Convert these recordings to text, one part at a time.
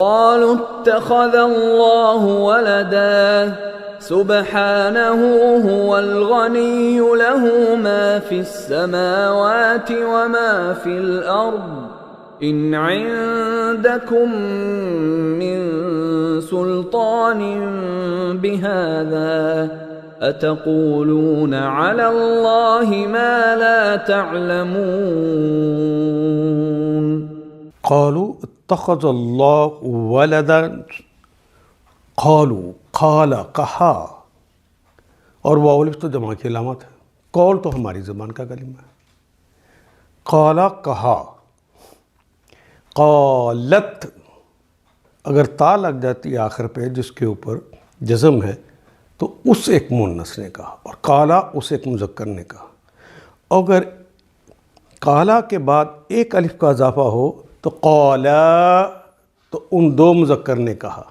قالوا اتخذ الله ولدا سبحانه هو الغني له ما في السماوات وما في الأرض إن عندكم من سلطان بهذا أتقولون على الله ما لا تعلمون قالوا اتخذ اللہ ولدا، قالوا قال کہا، اور واو الف تو جمع کی علامت ہے، قول تو ہماری زبان کا کلمہ ہے، قال کہا، قالت اگر تا لگ جاتی ہے آخر پہ جس کے اوپر جزم ہے تو اس ایک مؤنث نے کہا، اور قالا اس ایک مذکر نے کہا. اگر قالا کے بعد ایک الف کا اضافہ ہو تو قالا تو ان دو مذکر نے کہا،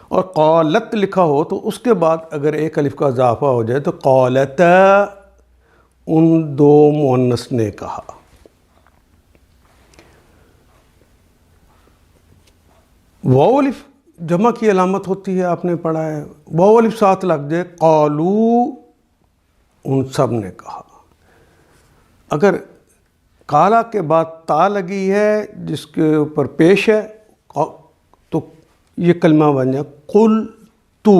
اور قالت لکھا ہو تو اس کے بعد اگر ایک الف کا اضافہ ہو جائے تو قالت ان دو مؤنث نے کہا. واو الف جمع کی علامت ہوتی ہے، آپ نے پڑھا ہے، واو الف ساتھ لگ جائے قالو ان سب نے کہا. اگر قالا کے بعد تا لگی ہے جس کے اوپر پیش ہے تو یہ کلمہ بن جائے قل تو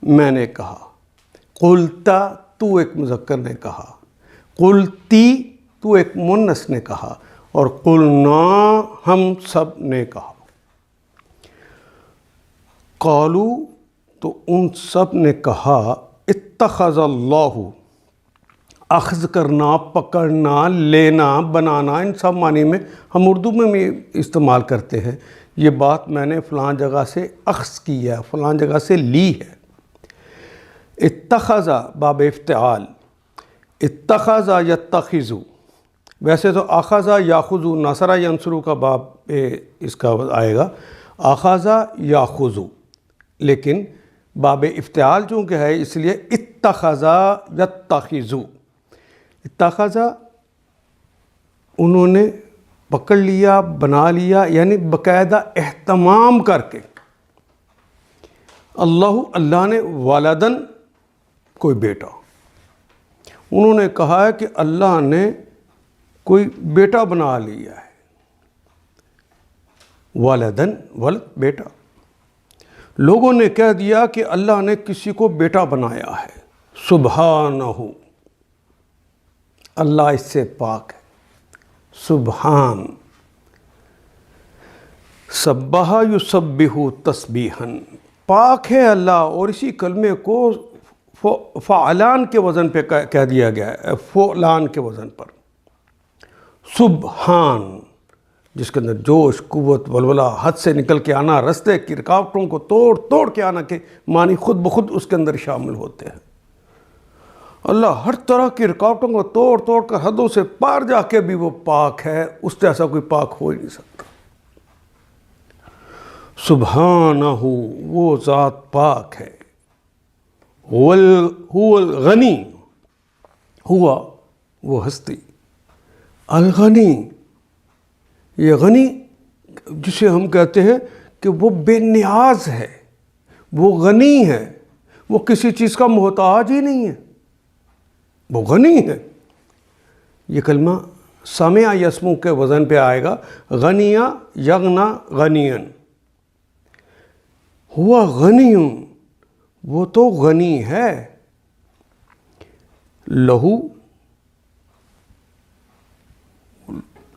میں نے کہا، قلتا تو ایک مذکر نے کہا، قلتی تو ایک مؤنث نے کہا، اور قلنا ہم سب نے کہا. قالو تو ان سب نے کہا اتخذ اللہ، اخذ کرنا، پکڑنا، لینا، بنانا، ان سب معنی میں ہم اردو میں بھی استعمال کرتے ہیں. یہ بات میں نے فلاں جگہ سے اخذ کی ہے، فلاں جگہ سے لی ہے. اتخذ باب افتعال، اتخذ یتخذ، ویسے تو اخذ یاخذ نصر ینصر کا باب اس کا آئے گا، اخذ یاخذ، لیکن باب افتعال چونکہ ہے اس لیے اتخذ یتخذ. اتخذ انہوں نے پکڑ لیا، بنا لیا، یعنی باقاعدہ اہتمام کر کے. اللہ نے والدن کوئی بیٹا، انہوں نے کہا ہے کہ اللہ نے کوئی بیٹا بنا لیا ہے. والدن ولد بیٹا، لوگوں نے کہہ دیا کہ اللہ نے کسی کو بیٹا بنایا ہے. سبحانہ، اللہ اس سے پاک ہے. سبحان، سبح یسبح تسبیحا، پاک ہے اللہ، اور اسی کلمے کو فعلان کے وزن پہ کہہ دیا گیا ہے، فعلان کے وزن پر. سبحان جس کے اندر جوش، قوت، ولولہ، حد سے نکل کے آنا، رستے کی رکاوٹوں کو توڑ کے آنا کے معنی خود بخود اس کے اندر شامل ہوتے ہیں. اللہ ہر طرح کی رکاوٹوں کو توڑ کر حدوں سے پار جا کے بھی وہ پاک ہے، اس جیسا کوئی پاک ہو ہی نہیں سکتا. سبحانہ، وہ ذات پاک ہے. هو الغنی، ہوا وہ ہستی، الغنی یہ غنی جسے ہم کہتے ہیں کہ وہ بے نیاز ہے، وہ غنی ہے، وہ کسی چیز کا محتاج ہی نہیں ہے، وہ غنی ہے. یہ کلمہ سمع یسمو کے وزن پہ آئے گا، غنیہ یغنا غنین. ہوا غنی، وہ تو غنی ہے. لہو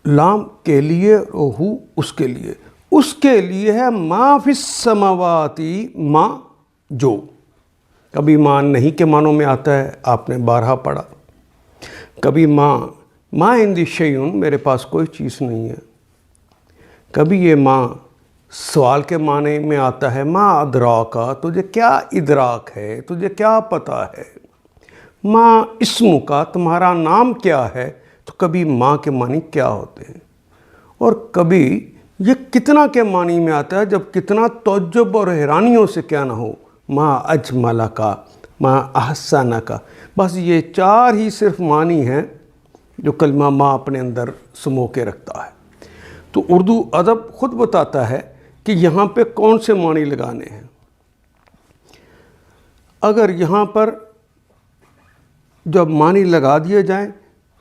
لام کے لیے، ہو اس کے لیے ہے. ما فی السماواتی، ما جو، کبھی ماں نہیں کے معنوں میں آتا ہے، آپ نے بارہا پڑھا. کبھی ماں عندی شیئن، میرے پاس کوئی چیز نہیں ہے. کبھی یہ ماں سوال کے معنی میں آتا ہے، ما ادراکا، تجھے کیا ادراک ہے، تجھے کیا پتہ ہے. ما اسم کا، تمہارا نام کیا ہے. تو کبھی ماں کے معنی کیا ہوتے ہیں، اور کبھی یہ کتنا کے معنی میں آتا ہے، جب کتنا تعجب اور حیرانیوں سے کیا نہ ہو. ما اجمل کا، ما احسن کا، بس یہ چار ہی صرف معنی ہیں جو کلمہ ماں اپنے اندر سمو کے رکھتا ہے. تو اردو ادب خود بتاتا ہے کہ یہاں پہ کون سے معنی لگانے ہیں۔ اگر یہاں پر جب معنی لگا دیے جائیں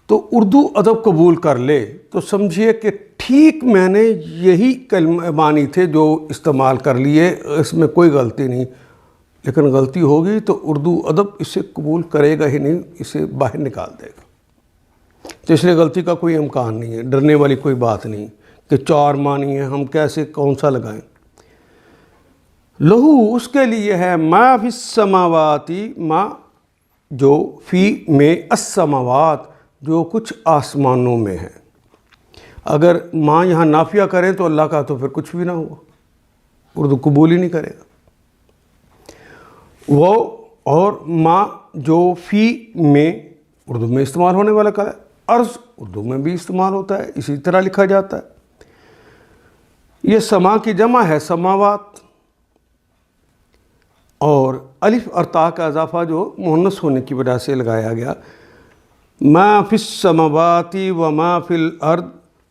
تو اردو ادب قبول کر لے تو سمجھیے کہ ٹھیک میں نے یہی کلمہ معنی تھے جو استعمال کر لیے، اس میں کوئی غلطی نہیں۔ لیکن غلطی ہوگی تو اردو ادب اسے قبول کرے گا ہی نہیں، اسے باہر نکال دے گا۔ تو اس لیے غلطی کا کوئی امکان نہیں ہے، ڈرنے والی کوئی بات نہیں کہ 4 معنی ہیں، ہم کیسے کون سا لگائیں۔ لہو اس کے لیے ہے ما فی السماواتی، ما جو فی میں، السماوات جو کچھ آسمانوں میں ہے۔ اگر ماں یہاں نافیہ کریں تو اللہ کا تو پھر کچھ بھی نہ ہوا، اردو قبول ہی نہیں کرے گا۔ وہ اور ماں جو فی میں اردو میں استعمال ہونے والا کا ہے، عرض اردو میں بھی استعمال ہوتا ہے، اسی طرح لکھا جاتا ہے۔ یہ سما کی جمع ہے سماوات، اور الف اور تا کا اضافہ جو مؤنث ہونے کی وجہ سے لگایا گیا۔ ما فی السماوات و ما فی الارض،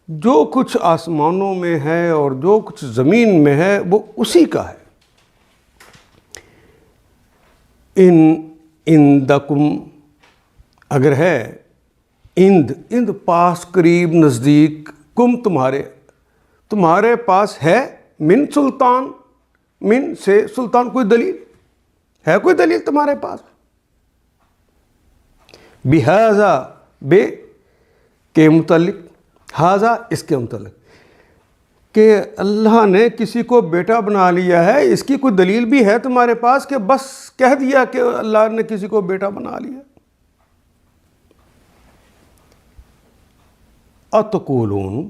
جو کچھ آسمانوں میں ہے اور جو کچھ زمین میں ہے وہ اسی کا ہے۔ اندکم اگر ہے، اند پاس، قریب، نزدیک، کم تمہارے پاس ہے، من سلطان، من سے سلطان، کوئی دلیل ہے، کوئی دلیل تمہارے پاس؟ بہذا بے کے متعلق، ہذا اس کے متعلق کہ اللہ نے کسی کو بیٹا بنا لیا ہے، اس کی کوئی دلیل بھی ہے تمہارے پاس کہ بس کہہ دیا کہ اللہ نے کسی کو بیٹا بنا لیا؟ اتقولون،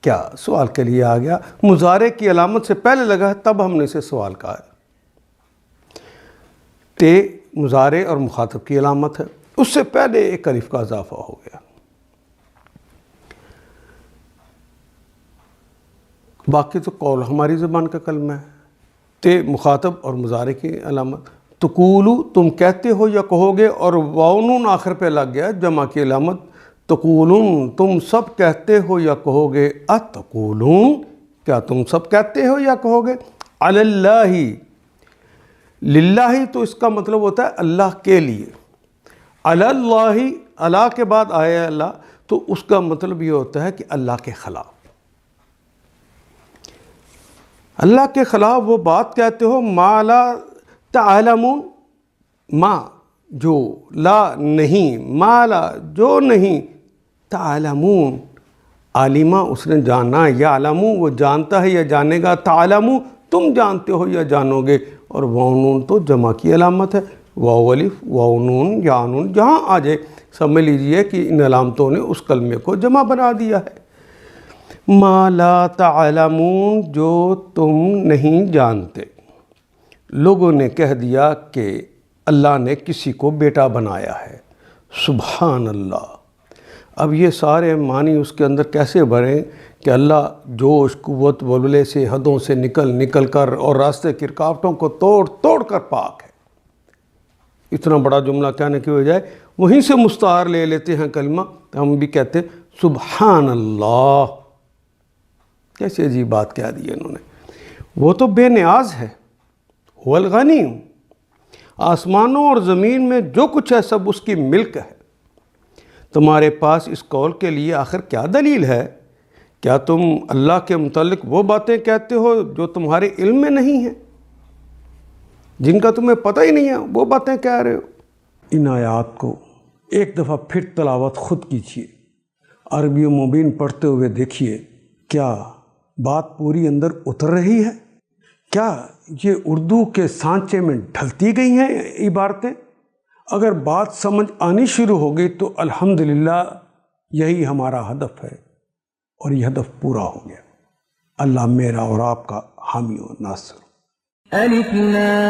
کیا سوال کے لیے آ گیا، مضارع کی علامت سے پہلے لگا ہے تب ہم نے اسے سوال کہا ہے۔ تے مضارع اور مخاطب کی علامت ہے، اس سے پہلے ایک الف کا اضافہ ہو گیا۔ باقی تو قول ہماری زبان کا کلمہ ہے۔ تے مخاطب اور مضارع کی علامت۔ تقولو تم کہتے ہو یا کہو گے، اور واؤ آخر پہ لگ گیا جمع کی علامت۔ تقولون تم سب کہتے ہو یا کہو گے، اتقولون کیا تم سب کہتے ہو یا کہو گے، علی اللہ، للہ تو اس کا مطلب ہوتا ہے اللہ کے لیے، علی اللہ، اللہ کے بعد آیا اللہ تو اس کا مطلب یہ ہوتا ہے کہ اللہ کے خلاف، اللہ کے خلاف وہ بات کہتے ہو، ما لا تعلمون، ما جو، لا نہیں، ما لا جو نہیں، تعلمون عالمہ اس نے جانا، یعلمو وہ جانتا ہے یا جانے گا، تعلمو تم جانتے ہو یا جانو گے، اور واو نون تو جمع کی علامت ہے، واو الف واو نون یا نون جہاں آ جائے سمجھ لیجئے کہ ان علامتوں نے اس کلمے کو جمع بنا دیا ہے۔ ما لا تعلمون جو تم نہیں جانتے، لوگوں نے کہہ دیا کہ اللہ نے کسی کو بیٹا بنایا ہے، سبحان اللہ۔ اب یہ سارے معنی اس کے اندر کیسے بھریں کہ اللہ جوش، قوت، ولولے سے، حدوں سے نکل کر اور راستے کی رکاوٹوں کو توڑ کر پاک ہے۔ اتنا بڑا جملہ کہنے کی بجائے وہیں سے مستعار لے لیتے ہیں کلمہ، ہم بھی کہتے ہیں سبحان اللہ۔ کیسی عجیب بات کہہ دی انہوں نے، وہ تو بے نیاز ہے، هو الغنی، آسمانوں اور زمین میں جو کچھ ہے سب اس کی ملک ہے۔ تمہارے پاس اس قول کے لیے آخر کیا دلیل ہے؟ کیا تم اللہ کے متعلق وہ باتیں کہتے ہو جو تمہارے علم میں نہیں ہیں، جن کا تمہیں پتہ ہی نہیں ہے، وہ باتیں کہہ رہے ہو؟ ان آیات کو ایک دفعہ پھر تلاوت خود کیجیے، عربی مبین پڑھتے ہوئے دیکھیے، کیا بات پوری اندر اتر رہی ہے؟ کیا یہ اردو کے سانچے میں ڈھلتی گئی ہیں عبارتیں؟ اگر بات سمجھ آنی شروع ہو گئی تو الحمدللہ یہی ہمارا ہدف ہے، اور یہ ہدف پورا ہو گیا۔ اللہ میرا اور آپ کا حامی و ناصر۔ الف لام